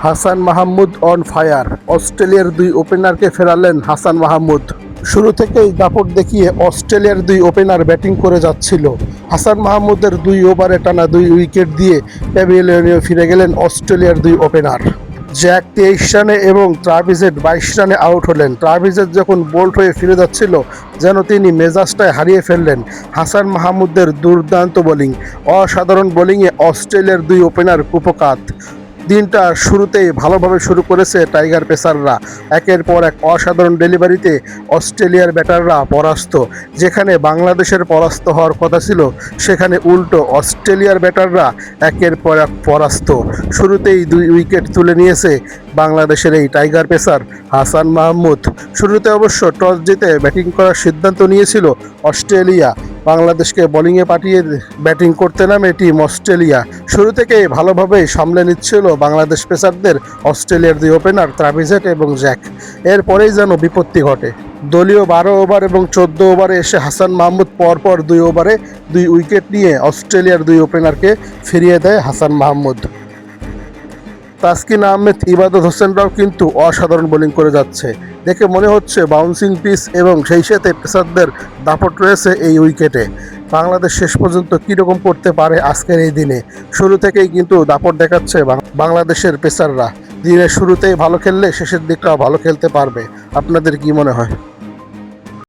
Hasan Mahmud on fire. অস্ট্রেলিয়ার দুই ওপেনারকে ফেরালেন হাসান মাহমুদ। শুরু থেকেই দাপট দেখিয়ে অস্ট্রেলিয়ার দুই ওপেনার ব্যাটিং করে যাচ্ছিল। হাসান মাহমুদের 2 ওভারে টানা 2 উইকেট দিয়ে প্যাভিলিয়নে ফিরে গেলেন অস্ট্রেলিয়ার দুই ওপেনার। জ্যাক 23 রানে এবং ট্রাভিস 22 রানে আউট হলেন। ট্রাভিস যখন বোল্ড হয়ে ফিরে যাচ্ছিল যেন তিনি মেজাজটায় হারিয়ে ফেললেন। হাসান মাহমুদের দুর্দান্ত বোলিং, অসাধারণ বোলিংয়ে অস্ট্রেলিয়ার দুই ওপেনার কুপকাত। দিনটা শুরুতেই ভালোভাবে শুরু করেছে টাইগার পেসাররা। একের পর এক অসাধারণ ডেলিভারিতে অস্ট্রেলিয়ার ব্যাটাররা পরাস্ত। যেখানে বাংলাদেশের পরাস্ত হওয়ার কথা ছিল, সেখানে উল্টো অস্ট্রেলিয়ার ব্যাটাররা একের পর এক পরাস্ত। শুরুতেই 2 উইকেট তুলে নিয়েছে বাংলাদেশের এই টাইগার পেসার হাসান মাহমুদ। শুরুতে অবশ্য টস জিতে ব্যাটিং করার সিদ্ধান্ত নিয়েছিল অস্ট্রেলিয়া। বাংলাদেশকে বোলিংয়ে পাঠিয়ে ব্যাটিং করতে নামে টিম অস্ট্রেলিয়া। শুরু থেকেই ভালোভাবেই সামলে নিচ্ছিল বাংলাদেশ পেসারদের অস্ট্রেলিয়ার দুই ওপেনার ট্রাভিস এবং জ্যাক। এরপরেই যেন বিপত্তি ঘটে। দলীয় 12 ওভার এবং 14 ওভারে এসে হাসান মাহমুদ পরপর 2 ওভারে 2 উইকেট নিয়ে অস্ট্রেলিয়ার দুই ওপেনারকে ফিরিয়ে দেয় হাসান মাহমুদ। তাসকিন আহমেদ, ইবাদত হোসেনরাও কিন্তু অসাধারণ বোলিং করে যাচ্ছে। দেখে মনে হচ্ছে বাউন্সিং পিচ এবং সেই সাথে পেসারদের দাপট রয়েছে এই উইকেটে। বাংলাদেশ শেষ পর্যন্ত কীরকম করতে পারে আজকের এই দিনে। শুরু থেকেই কিন্তু দাপট দেখাচ্ছে বাংলাদেশের পেসাররা। দিনের শুরুতেই ভালো খেললে শেষের দিকটাও ভালো খেলতে পারবে। আপনাদের কি মনে হয়?